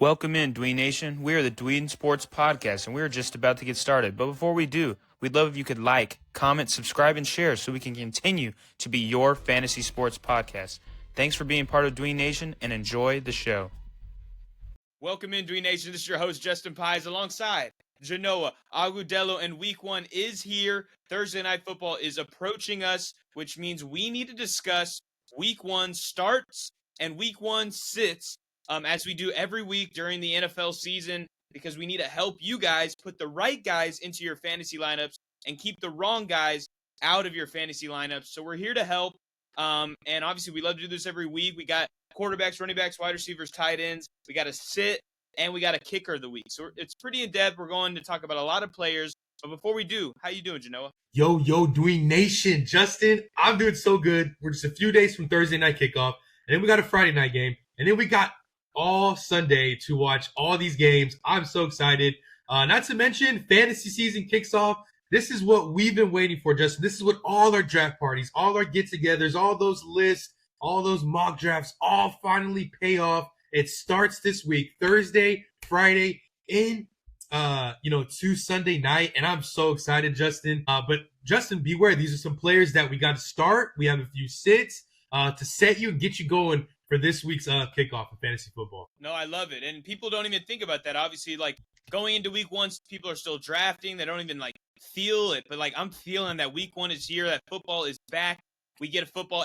Welcome in, Dween Nation. We are the Dween Sports Podcast, and we are just about to get started. But before we do, we'd love if you could like, comment, subscribe, and share so we can continue to be your fantasy sports podcast. Thanks for being part of Dween Nation, and enjoy the show. Welcome in, Dween Nation. This is your host, Justin Pies, alongside Genoa Agudelo, and Week 1 is here. Thursday Night Football is approaching us, which means we need to discuss Week 1 starts and Week 1 sits, as we do every week during the NFL season, because we need to help you guys put the right guys into your fantasy lineups and keep the wrong guys out of your fantasy lineups. So we're here to help, and obviously we love to do this every week. We got quarterbacks, running backs, wide receivers, tight ends. We got a sit, and we got a kicker of the week. So it's pretty in-depth. We're going to talk about a lot of players. But before we do, how you doing, Genoa? Yo, Dween Nation. Justin, I'm doing so good. We're just a few days from Thursday night kickoff, and then we got a Friday night game, and then we got all Sunday to watch all these games. I'm so excited. Not to mention, fantasy season kicks off. This is what we've been waiting for, Justin. This is what all our draft parties, all our get-togethers, all those lists, all those mock drafts, all finally pay off. It starts this week, Thursday, Friday, to Sunday night, and I'm so excited, Justin. But Justin, beware. These are some players that we got to start. We have a few sits to set you and get you going for this week's kickoff of fantasy football. No, I love it. And people don't even think about that. Obviously, like, going into Week 1, people are still drafting. They don't even, feel it. But, I'm feeling that Week 1 is here, that football is back. We get football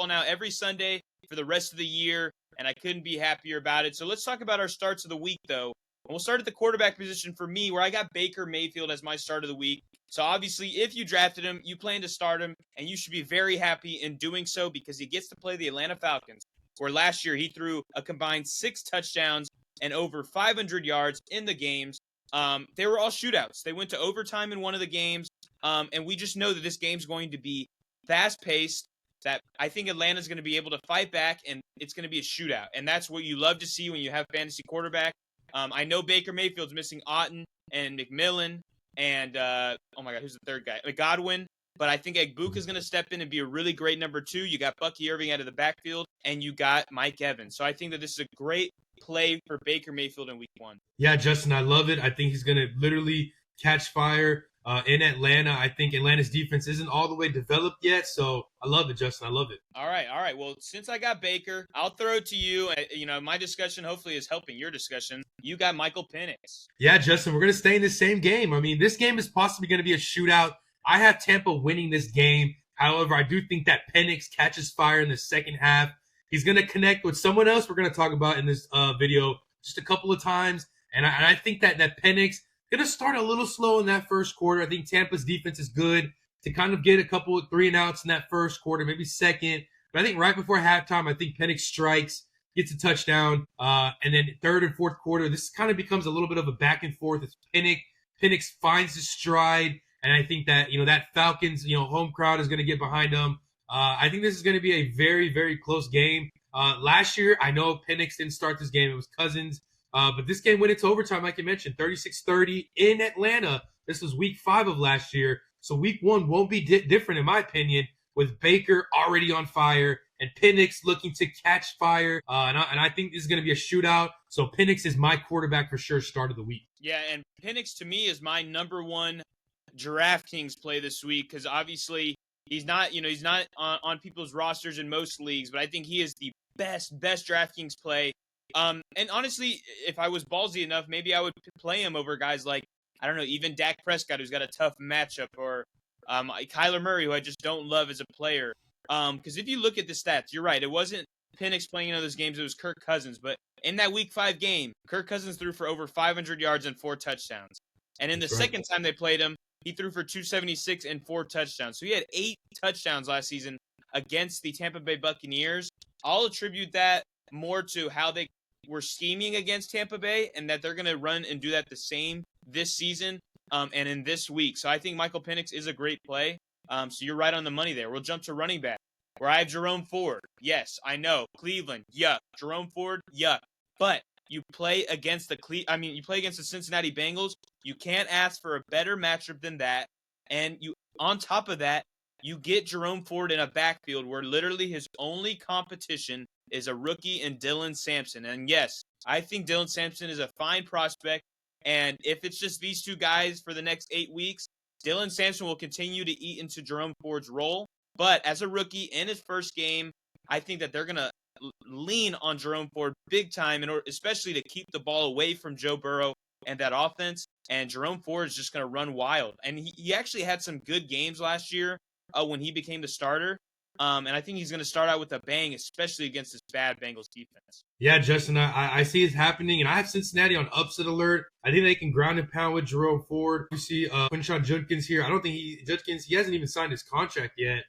now every Sunday for the rest of the year, and I couldn't be happier about it. So let's talk about our starts of the week, though. And we'll start at the quarterback position for me, where I got Baker Mayfield as my start of the week. So obviously, if you drafted him, you plan to start him, and you should be very happy in doing so because he gets to play the Atlanta Falcons, where last year he threw a combined 6 touchdowns and over 500 yards in the games. They were all shootouts. They went to overtime in one of the games, and we just know that this game's going to be fast-paced, that I think Atlanta's going to be able to fight back, and it's going to be a shootout. And that's what you love to see when you have fantasy quarterback. I know Baker Mayfield's missing Otten and McMillan and, who's the third guy? Godwin. But I think Egbuka's going to step in and be a really great number 2. You got Bucky Irving out of the backfield, and you got Mike Evans. So I think that this is a great play for Baker Mayfield in Week 1. Yeah, Justin, I love it. I think he's going to literally catch fire in Atlanta. I think Atlanta's defense isn't all the way developed yet, so I love it, Justin. I love it. All right. Well, since I got Baker, I'll throw it to you. My discussion hopefully is helping your discussion. You got Michael Penix. Yeah, Justin, we're going to stay in the same game. I mean, this game is possibly going to be a shootout. I have Tampa winning this game. However, I do think that Penix catches fire in the second half. He's going to connect with someone else we're going to talk about in this video just a couple of times. And I think that Penix going to start a little slow in that first quarter. I think Tampa's defense is good to kind of get a couple of 3-and-outs in that first quarter, maybe second. But I think right before halftime, I think Penix strikes, gets a touchdown. And then third and fourth quarter, this kind of becomes a little bit of a back and forth. It's Penix finds his stride. And I think that, that Falcons, home crowd is going to get behind them. I think this is going to be a very, very close game. Last year, I know Penix didn't start this game. It was Cousins. But this game went into overtime, like you mentioned, 36-30 in Atlanta. This was Week 5 of last year. So Week 1 won't be different, in my opinion, with Baker already on fire and Penix looking to catch fire. And I think this is going to be a shootout. So Penix is my quarterback for sure, start of the week. Yeah, and Penix to me is my number 1 DraftKings play this week because obviously he's not on people's rosters in most leagues, but I think he is the best DraftKings play. And honestly, if I was ballsy enough, maybe I would play him over guys like, I don't know, even Dak Prescott, who's got a tough matchup, or Kyler Murray, who I just don't love as a player. Because if you look at the stats, you're right. It wasn't Penix playing in those games. It was Kirk Cousins. But in that Week 5 game, Kirk Cousins threw for over 500 yards and 4 touchdowns. And in the second time they played him, he threw for 276 and 4 touchdowns. So he had 8 touchdowns last season against the Tampa Bay Buccaneers. I'll attribute that more to how they were scheming against Tampa Bay and that they're going to run and do that the same this season and in this week. So I think Michael Penix is a great play. So you're right on the money there. We'll jump to running back, where I have Jerome Ford. Yes, I know. Cleveland, yuck. Jerome Ford, yuck. But you play against the Cincinnati Bengals. You can't ask for a better matchup than that. And on top of that, you get Jerome Ford in a backfield where literally his only competition is a rookie in Dylan Sampson. And yes, I think Dylan Sampson is a fine prospect. And if it's just these two guys for the next 8 weeks, Dylan Sampson will continue to eat into Jerome Ford's role. But as a rookie in his first game, I think that they're going to lean on Jerome Ford big time, especially to keep the ball away from Joe Burrow and that offense. And Jerome Ford is just going to run wild. And he actually had some good games last year when he became the starter. And I think he's going to start out with a bang, especially against this bad Bengals defense. Yeah, Justin, I see it happening, and I have Cincinnati on upset alert. I think they can ground and pound with Jerome Ford. You see Quinshon Judkins here. I don't think he hasn't even signed his contract yet.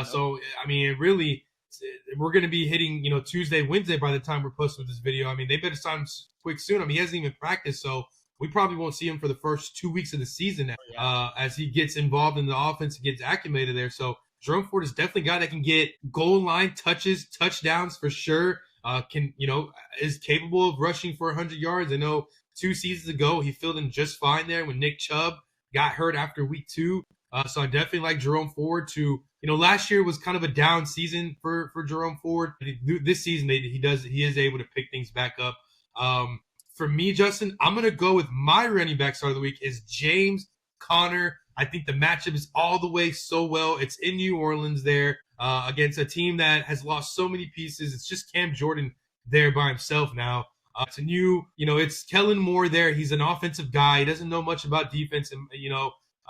So, I mean, really, we're going to be hitting, Tuesday, Wednesday by the time we're posting this video. I mean, they better sign him quick soon. I mean, he hasn't even practiced, so we probably won't see him for the first 2 weeks of the season as he gets involved in the offense and gets acclimated there. So Jerome Ford is definitely a guy that can get goal line touches, touchdowns for sure. Is capable of rushing for 100 yards. I know 2 seasons ago he filled in just fine there when Nick Chubb got hurt after week 2. So I definitely like Jerome Ford to, last year was kind of a down season for Jerome Ford. This season he is able to pick things back up. For me, Justin, I'm going to go with my running back start of the week is James Conner. I think the matchup is all the way so well. It's in New Orleans there against a team that has lost so many pieces. It's just Cam Jordan there by himself now. It's a new, it's Kellen Moore there. He's an offensive guy. He doesn't know much about defense. And,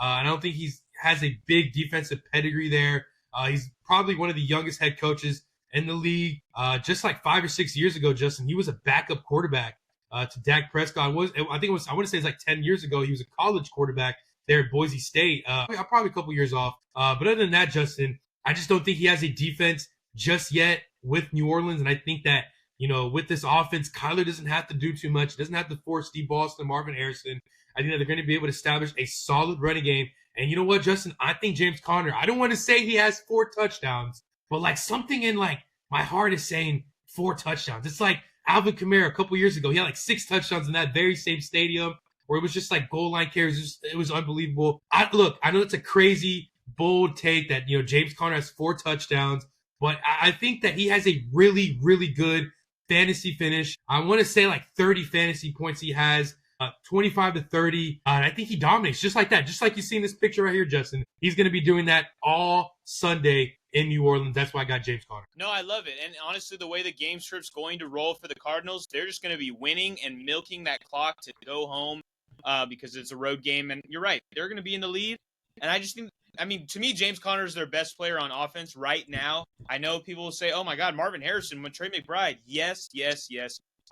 I don't think he has a big defensive pedigree there. He's probably one of the youngest head coaches in the league. Just like 5 or 6 years ago, Justin, he was a backup quarterback to Dak Prescott. I want to say it's like 10 years ago. He was a college quarterback there at Boise State. Probably a couple years off. But other than that, Justin, I just don't think he has a defense just yet with New Orleans. And I think that, with this offense, Kyler doesn't have to do too much. Doesn't have to force Steve Boston, Marvin Harrison. I think that they're going to be able to establish a solid running game. And you know what, Justin? I think James Conner, I don't want to say he has 4 touchdowns, but like something in like my heart is saying 4 touchdowns. It's like Alvin Kamara a couple years ago. He had like 6 touchdowns in that very same stadium where it was just like goal line carries. It was unbelievable. I know it's a crazy, bold take that, James Conner has 4 touchdowns, but I think that he has a really, really good fantasy finish. I want to say like 30 fantasy points he has, 25 to 30. And I think he dominates just like that. Just like you see in this picture right here, Justin. He's going to be doing that all Sunday in New Orleans. That's why I got James Conner. No, I love it. And honestly, the way the game script's going to roll for the Cardinals, they're just going to be winning and milking that clock to go home because it's a road game. And you're right. They're going to be in the lead. And I just think, to me, James Conner is their best player on offense right now. I know people will say, oh, my God, Marvin Harrison, when Trey McBride. Yes.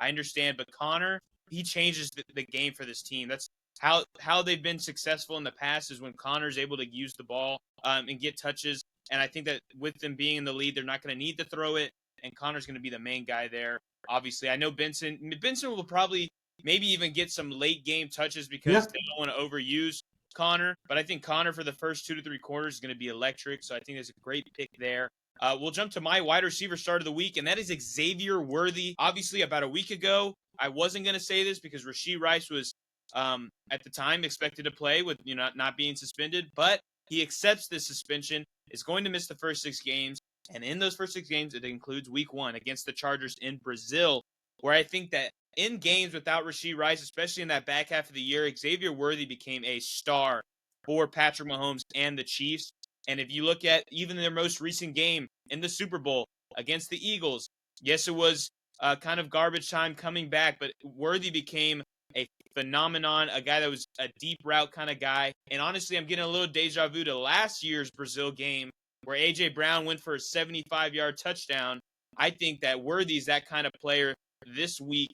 I understand. But Conner, he changes the game for this team. That's how they've been successful in the past is when Connor's able to use the ball and get touches. And I think that with them being in the lead, they're not going to need to throw it. And Connor's going to be the main guy there. Obviously, I know Benson will probably maybe even get some late game touches because they don't want to overuse Conner. But I think Conner for the first 2 to 3 quarters is going to be electric. So I think there's a great pick there. We'll jump to my wide receiver start of the week, and that is Xavier Worthy. Obviously, about a week ago, I wasn't going to say this because Rashee Rice was, at the time, expected to play with not being suspended. But he accepts this suspension, is going to miss the first 6 games. And in those first 6 games, it includes week 1 against the Chargers in Brazil, where I think that in games without Rashee Rice, especially in that back half of the year, Xavier Worthy became a star for Patrick Mahomes and the Chiefs. And if you look at even their most recent game in the Super Bowl against the Eagles, yes, it was kind of garbage time coming back, but Worthy became a phenomenon, a guy that was a deep route kind of guy. And honestly, I'm getting a little deja vu to last year's Brazil game where A.J. Brown went for a 75-yard touchdown. I think that Worthy is that kind of player this week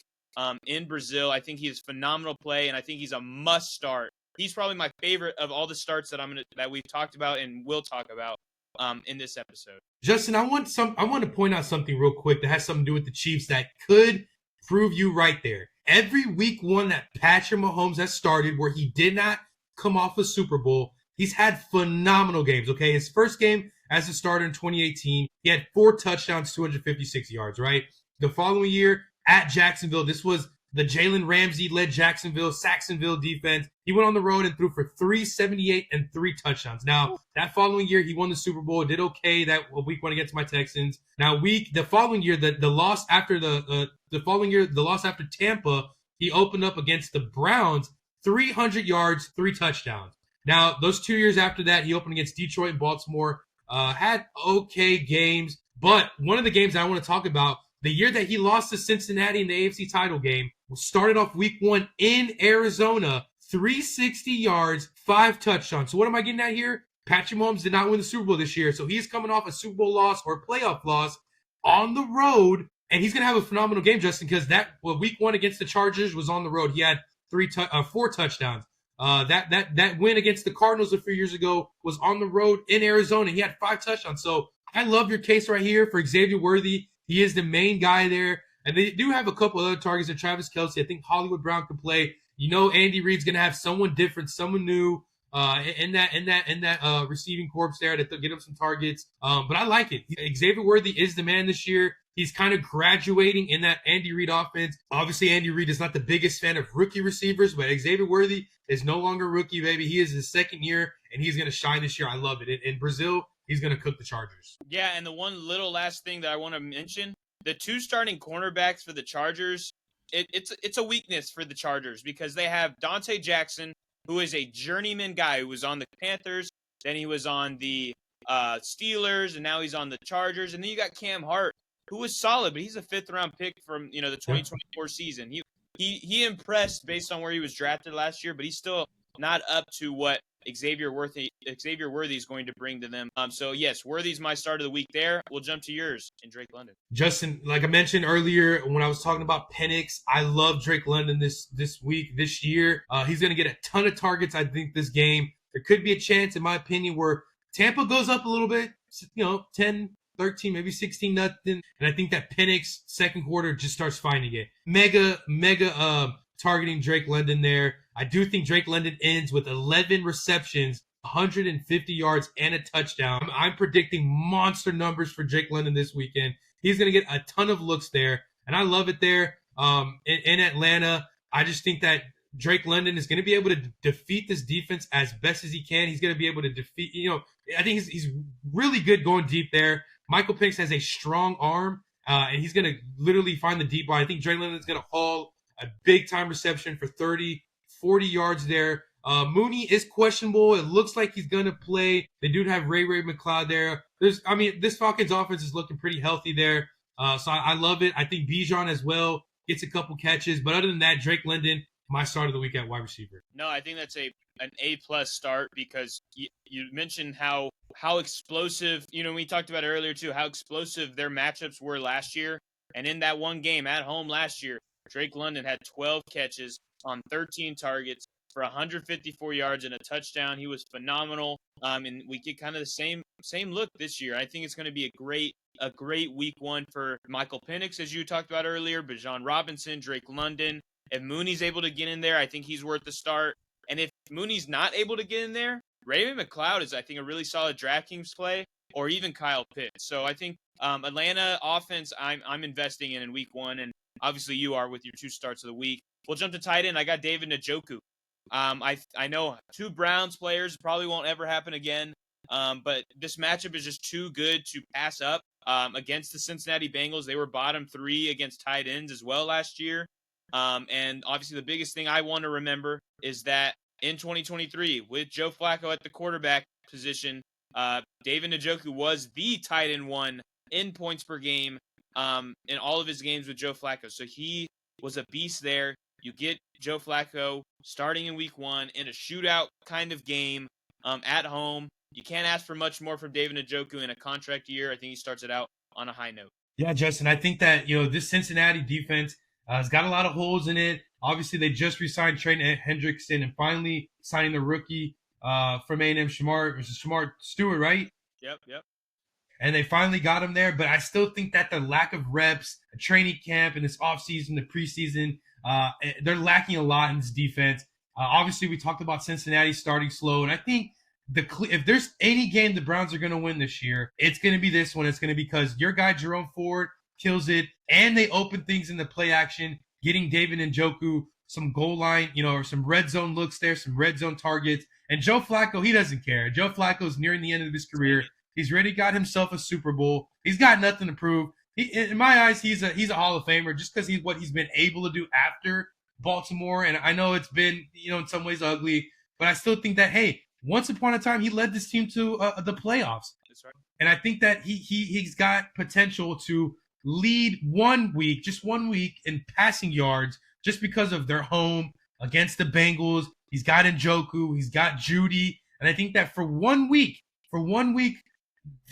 in Brazil. I think he is phenomenal play, and I think he's a must start. He's probably my favorite of all the starts that we've talked about and will talk about in this episode. Justin, I want to point out something real quick that has something to do with the Chiefs that could prove you right there. Every week 1 that Patrick Mahomes has started where he did not come off a Super Bowl, he's had phenomenal games, okay? His first game as a starter in 2018, he had 4 touchdowns, 256 yards, right? The following year at Jacksonville, this was the Jalen Ramsey-led Saxonville defense. He went on the road and threw for 378 and 3 touchdowns. Now, that following year, he won the Super Bowl, did okay that week 1 against my Texans. Now, the following year, the loss after the loss after Tampa, he opened up against the Browns, 300 yards, 3 touchdowns. Now, those 2 years after that, he opened against Detroit and Baltimore, had okay games. But one of the games I want to talk about, the year that he lost to Cincinnati in the AFC title game, started off week 1 in Arizona, 360 yards, 5 touchdowns. So what am I getting at here? Patrick Mahomes did not win the Super Bowl this year, so he's coming off a Super Bowl loss or a playoff loss on the road, and he's going to have a phenomenal game, Justin, because week 1 against the Chargers was on the road. He had 4 touchdowns. That win against the Cardinals a few years ago was on the road in Arizona. He had 5 touchdowns. So I love your case right here for Xavier Worthy. He is the main guy there. And they do have a couple other targets in Travis Kelce. I think Hollywood Brown can play. You know, Andy Reid's going to have someone different, someone new in that receiving corps there to get him some targets. But I like it. Xavier Worthy is the man this year. He's kind of graduating in that Andy Reid offense. Obviously, Andy Reid is not the biggest fan of rookie receivers, but Xavier Worthy is no longer a rookie, baby. He is his second year, and he's going to shine this year. I love it. In Brazil, he's going to cook the Chargers. Yeah, and the one little last thing that I want to mention, the 2 starting cornerbacks for the Chargers, it's a weakness for the Chargers because they have Dante Jackson, who is a journeyman guy who was on the Panthers, then he was on the Steelers, and now he's on the Chargers. And then you got Cam Hart, who was solid, but he's a 5th-round pick from the 2024 season. He impressed based on where he was drafted last year, but he's still not up to what Xavier Worthy is going to bring to them. So yes, Worthy's my start of the week there. We'll jump to yours in Drake London. Justin, like I mentioned earlier when I was talking about Penix, I love Drake London this year. He's going to get a ton of targets, I think, this game. There could be a chance, in my opinion, where Tampa goes up a little bit, 10, 13, maybe 16 nothing. And I think that Penix second quarter just starts finding it. Mega targeting Drake London there. I do think Drake London ends with 11 receptions, 150 yards, and a touchdown. I'm predicting monster numbers for Drake London this weekend. He's going to get a ton of looks there, and I love it there. In Atlanta, I just think that Drake London is going to be able to defeat this defense as best as he can. He's going to be able to defeat, I think he's really good going deep there. Michael Penix has a strong arm, and he's going to literally find the deep ball. I think Drake London's going to haul a big-time reception for 30, 40 yards there. Mooney is questionable. It looks like he's going to play. They do have Ray McLeod there. This Falcons offense is looking pretty healthy there. So I love it. I think Bijan as well gets a couple catches. But other than that, Drake London, my start of the week at wide receiver. No, I think that's an A+ start because you mentioned how explosive, we talked about it earlier too, how explosive their matchups were last year. And in that one game at home last year, Drake London had 12 catches on 13 targets for 154 yards and a touchdown. He was phenomenal. And we get kind of the same look this year. I think it's going to be a great week 1 for Michael Penix, as you talked about earlier, Bijan Robinson, Drake London. If Mooney's able to get in there, I think he's worth the start. And if Mooney's not able to get in there, Ray McLeod is, I think, a really solid DraftKings play, or even Kyle Pitts. So I think Atlanta offense I'm investing in week 1, and obviously you are with your 2 starts of the week. We'll jump to tight end. I got David Njoku. I know 2 Browns players probably won't ever happen again, but this matchup is just too good to pass up against the Cincinnati Bengals. They were bottom 3 against tight ends as well last year. And obviously the biggest thing I want to remember is that in 2023, with Joe Flacco at the quarterback position, David Njoku was the tight end 1 in points per game in all of his games with Joe Flacco. So he was a beast there. You get Joe Flacco starting in week 1 in a shootout kind of game at home. You can't ask for much more from David Njoku in a contract year. I think he starts it out on a high note. Yeah, Justin, I think that, this Cincinnati defense has got a lot of holes in it. Obviously, they just re-signed Trent Hendrickson and finally signing the rookie from A&M, Shamar Stewart, right? Yep. And they finally got him there. But I still think that the lack of reps, a training camp, and this offseason, the preseason, they're lacking a lot in this defense. Obviously, we talked about Cincinnati starting slow. And I think if there's any game the Browns are going to win this year, it's going to be this one. It's going to be because your guy, Jerome Ford, kills it, and they open things in the play action. getting David Njoku some goal line, or some red zone looks there, some red zone targets. And Joe Flacco, he doesn't care. Joe Flacco's nearing the end of his career. He's already got himself a Super Bowl. He's got nothing to prove. In my eyes, he's a Hall of Famer just because what he's been able to do after Baltimore. And I know it's been, in some ways ugly, but I still think that, hey, once upon a time, he led this team to the playoffs. That's right. And I think that he's got potential to lead 1 week, just 1 week in passing yards just because of their home against the Bengals. He's got Njoku. He's got Jeanty. And I think that for 1 week,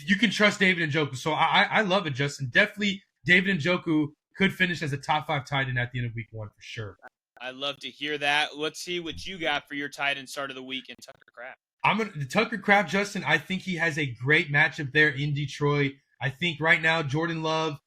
you can trust David Njoku. So I love it, Justin. Definitely David Njoku could finish as a top 5 tight end at the end of week 1 for sure. I love to hear that. Let's see what you got for your tight end start of the week in Tucker Kraft. Tucker Kraft, Justin, I think he has a great matchup there in Detroit. I think right now Jordan Love,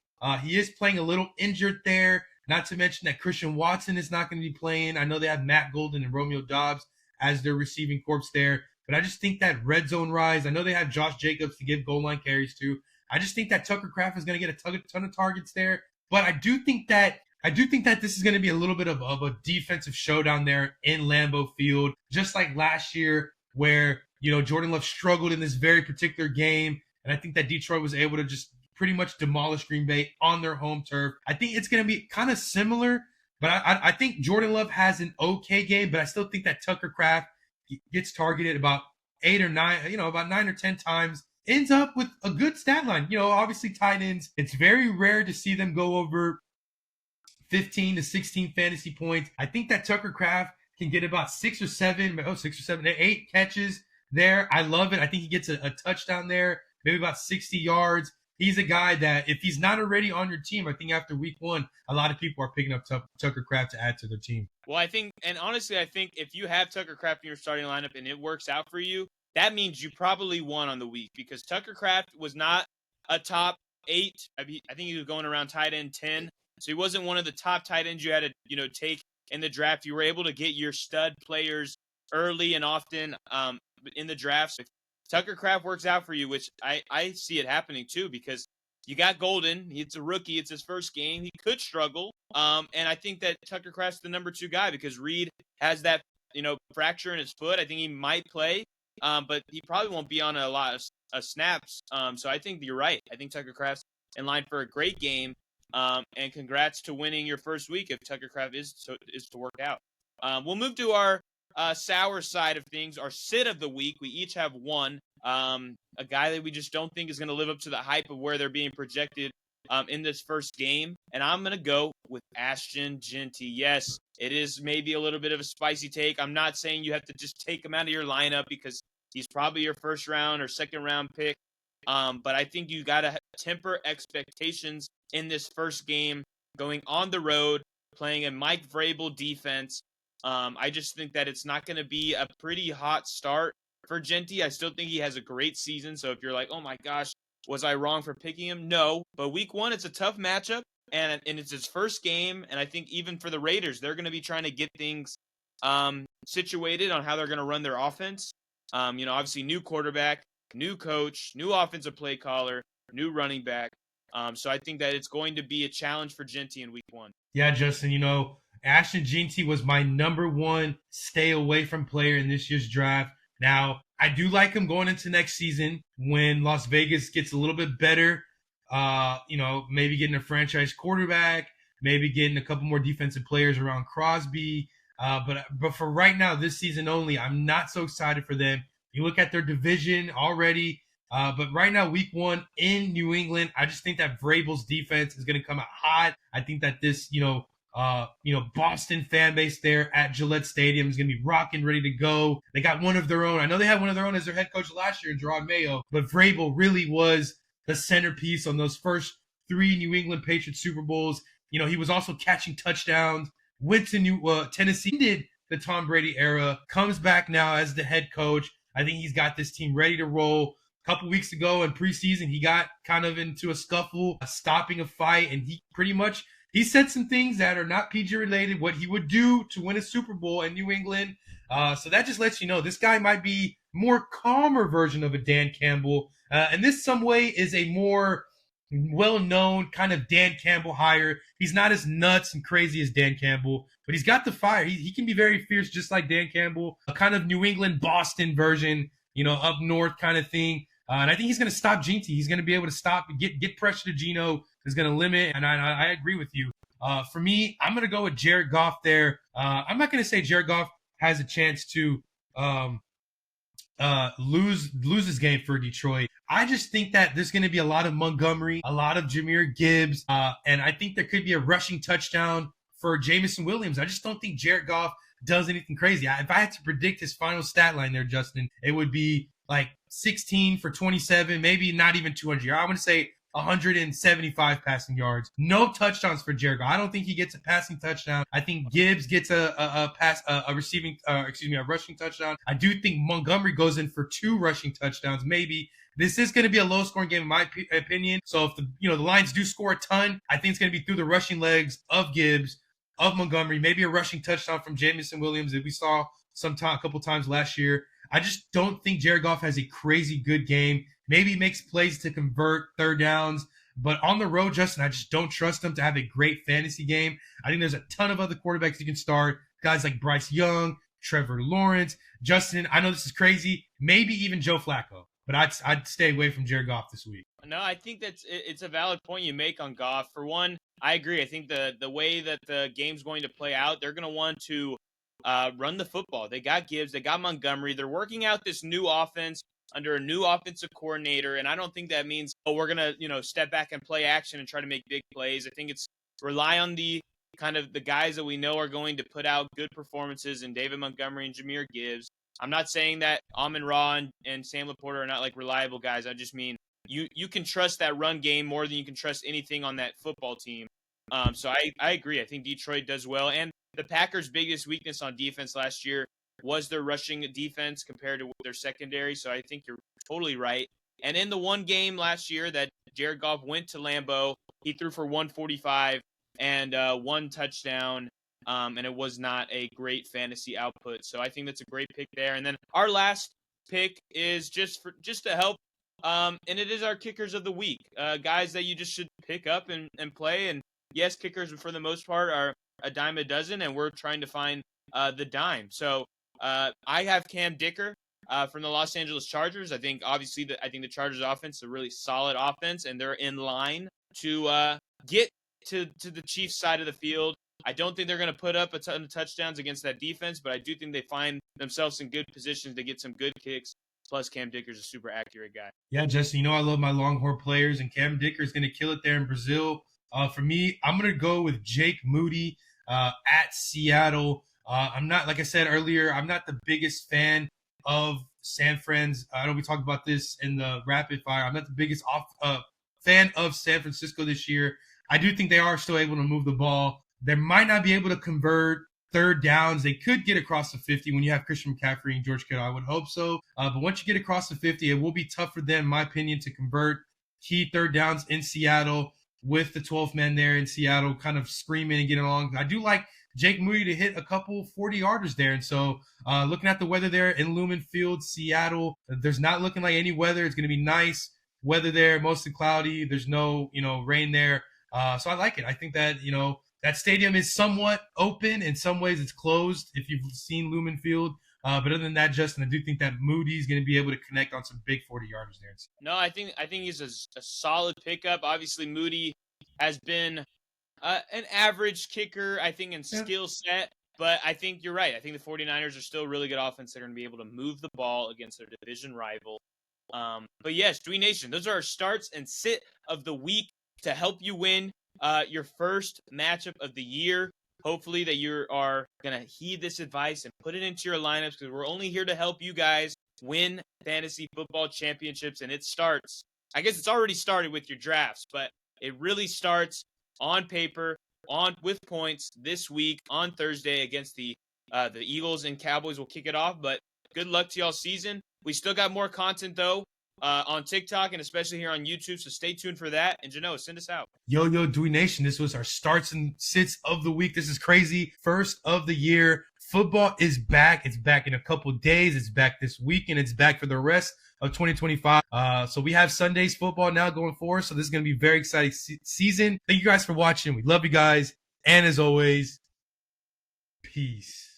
he is playing a little injured there. Not to mention that Christian Watson is not going to be playing. I know they have Matt Golden and Romeo Doubs as their receiving corps there. But I just think that red zone rise, I know they have Josh Jacobs to give goal line carries to. I just think that Tucker Kraft is going to get a ton of targets there. But I do think that this is going to be a little bit of a defensive showdown there in Lambeau Field, just like last year where, Jordan Love struggled in this very particular game. And I think that Detroit was able to just pretty much demolish Green Bay on their home turf. I think it's going to be kind of similar, but I think Jordan Love has an okay game, but I still think that Tucker Kraft gets targeted about 8 or 9, about 9 or 10 times, ends up with a good stat line. Obviously tight ends, it's very rare to see them go over 15 to 16 fantasy points. I think that Tucker Kraft can get about 6 or 7, 8 catches there. I love it. I think he gets a touchdown there, maybe about 60 yards. He's a guy that if he's not already on your team, I think after week 1, a lot of people are picking up Tucker Kraft to add to their team. Well, I think if you have Tucker Kraft in your starting lineup and it works out for you, that means you probably won on the week because Tucker Kraft was not a top 8. I think he was going around tight end 10. So he wasn't one of the top tight ends you had to, take in the draft. You were able to get your stud players early and often in the drafts. If Tucker Kraft works out for you, which I see it happening too, because you got Golden. It's a rookie. It's his first game. He could struggle. And I think that Tucker Kraft's the number 2 guy because Reed has that, fracture in his foot. I think he might play, but he probably won't be on a lot of snaps. So I think you're right. I think Tucker Kraft's in line for a great game. And congrats to winning your first week if Tucker Kraft is to work out. We'll move to our sour side of things, our sit of the week. We each have one. A guy that we just don't think is going to live up to the hype of where they're being projected in this first game. And I'm going to go with Ashton Jeanty. Yes, it is maybe a little bit of a spicy take. I'm not saying you have to just take him out of your lineup because he's probably your first round or second round pick. But I think you got to temper expectations in this first game, going on the road, playing a Mike Vrabel defense. I just think that it's not going to be a pretty hot start for Jeanty. I still think he has a great season. So if you're like, oh my gosh, was I wrong for picking him? No. But week 1, it's a tough matchup, and it's his first game. And I think even for the Raiders, they're going to be trying to get things situated on how they're going to run their offense. Obviously new quarterback, new coach, new offensive play caller, new running back. So I think that it's going to be a challenge for Jeanty in week 1. Yeah, Justin, Ashton Jeanty was my number 1 stay away from player in this year's draft. Now, I do like him going into next season when Las Vegas gets a little bit better. Maybe getting a franchise quarterback, maybe getting a couple more defensive players around Crosby. But for right now, this season only, I'm not so excited for them. You look at their division already. But right now, week 1 in New England, I just think that Vrabel's defense is going to come out hot. I think that this, Boston fan base there at Gillette Stadium is going to be rocking, ready to go. They got one of their own. I know they had one of their own as their head coach last year, Jerome Mayo, but Vrabel really was the centerpiece on those first 3 New England Patriots Super Bowls. He was also catching touchdowns, went to Tennessee, did the Tom Brady era, comes back now as the head coach. I think he's got this team ready to roll. A couple weeks ago in preseason, he got kind of into a scuffle, stopping a fight, and he said some things that are not PG related, what he would do to win a Super Bowl in New England. So that just lets you know this guy might be more calmer version of a Dan Campbell. And this some way is a more well-known kind of Dan Campbell hire. He's not as nuts and crazy as Dan Campbell, but he's got the fire. He can be very fierce, just like Dan Campbell, a kind of New England Boston version, up north kind of thing. And I think he's going to stop Jeanty. He's going to be able to stop and get pressure to Geno. Is going to limit, and I agree with you. For me, I'm going to go with Jared Goff there. I'm not going to say Jared Goff has a chance to lose his game for Detroit. I just think that there's going to be a lot of Montgomery, a lot of Jahmyr Gibbs, and I think there could be a rushing touchdown for Jameson Williams. I just don't think Jared Goff does anything crazy. If I had to predict his final stat line there, Justin, it would be like 16 for 27, maybe not even 200 yards. I'm going to say 175 passing yards. No touchdowns for Jared Goff. I don't think he gets a passing touchdown. I think Gibbs gets a rushing touchdown. I do think Montgomery goes in for 2 rushing touchdowns, maybe. This is going to be a low-scoring game in my opinion. So if the Lions do score a ton, I think it's going to be through the rushing legs of Gibbs, of Montgomery, maybe a rushing touchdown from Jameson Williams that we saw a couple times last year. I just don't think Jared Goff has a crazy good game. Maybe he makes plays to convert third downs, but on the road, Justin, I just don't trust him to have a great fantasy game. I think there's a ton of other quarterbacks you can start, guys like Bryce Young, Trevor Lawrence, Justin. I know this is crazy, maybe even Joe Flacco, but I'd stay away from Jared Goff this week. No, I think it's a valid point you make on Goff. For one, I agree. I think the way that the game's going to play out, they're going to want to run the football. They got Gibbs, they got Montgomery. They're working out this new offense under a new offensive coordinator, and I don't think that means, we're going to, step back and play action and try to make big plays. I think it's rely on the kind of the guys that we know are going to put out good performances in David Montgomery and Jahmyr Gibbs. I'm not saying that Amon-Ra and Sam Laporta are not like reliable guys. I just mean you can trust that run game more than you can trust anything on that football team. So I agree. I think Detroit does well. And the Packers' biggest weakness on defense last year was their rushing defense compared to their secondary. So I think you're totally right. And in the one game last year that Jared Goff went to Lambeau, he threw for 145 and 1 touchdown. And it was not a great fantasy output. So I think that's a great pick there. And then our last pick is just to help. And it is our kickers of the week, guys that you just should pick up and play. And yes, kickers for the most part are a dime a dozen, and we're trying to find the dime. So I have Cam Dicker from the Los Angeles Chargers. I think obviously the Chargers offense is a really solid offense, and they're in line to get to the Chiefs side of the field. I don't think they're going to put up a ton of touchdowns against that defense, but I do think they find themselves in good positions to get some good kicks. Plus, Cam Dicker's a super accurate guy. Yeah, Justin, I love my Longhorn players, and Cam Dicker is going to kill it there in Brazil. For me, I'm going to go with Jake Moody at Seattle. I'm not, like I said earlier, I'm not the biggest fan of San Fran's. I know we talked about this in the rapid fire. I'm not the biggest fan of San Francisco this year. I do think they are still able to move the ball. They might not be able to convert third downs. They could get across the 50 when you have Christian McCaffrey and George Kittle. I would hope so. But once you get across the 50, it will be tough for them, in my opinion, to convert key third downs in Seattle with the 12th man there in Seattle kind of screaming and getting along. I do like Jake Moody to hit a couple 40-yarders there. And so looking at the weather there in Lumen Field, Seattle, there's not looking like any weather. It's going to be nice weather there, mostly cloudy. There's no, rain there. So I like it. I think that, that stadium is somewhat open. In some ways, it's closed if you've seen Lumen Field. But other than that, Justin, I do think that Moody's going to be able to connect on some big 40-yarders there. No, I think he's a solid pickup. Obviously, Moody has been an average kicker, I think, in skill set. But I think you're right. I think the 49ers are still a really good offense. They're going to be able to move the ball against their division rival. But yes, Dween Nation, those are our starts and sit of the week to help you win your first matchup of the year. Hopefully that you are going to heed this advice and put it into your lineups, because we're only here to help you guys win fantasy football championships. And it starts, I guess it's already started with your drafts, but it really starts on paper, with points this week on Thursday against the Eagles and Cowboys. Will kick it off, but good luck to y'all season. We still got more content though on TikTok and especially here on YouTube. So stay tuned for that. And Jano, send us out. Yo, Dween Nation. This was our starts and sits of the week. This is crazy. First of the year. Football is back. It's back in a couple days. It's back this week, and it's back for the rest of 2025. So we have Sundays football now going forward. So this is going to be a very exciting season. Thank you guys for watching. We love you guys. And as always, peace.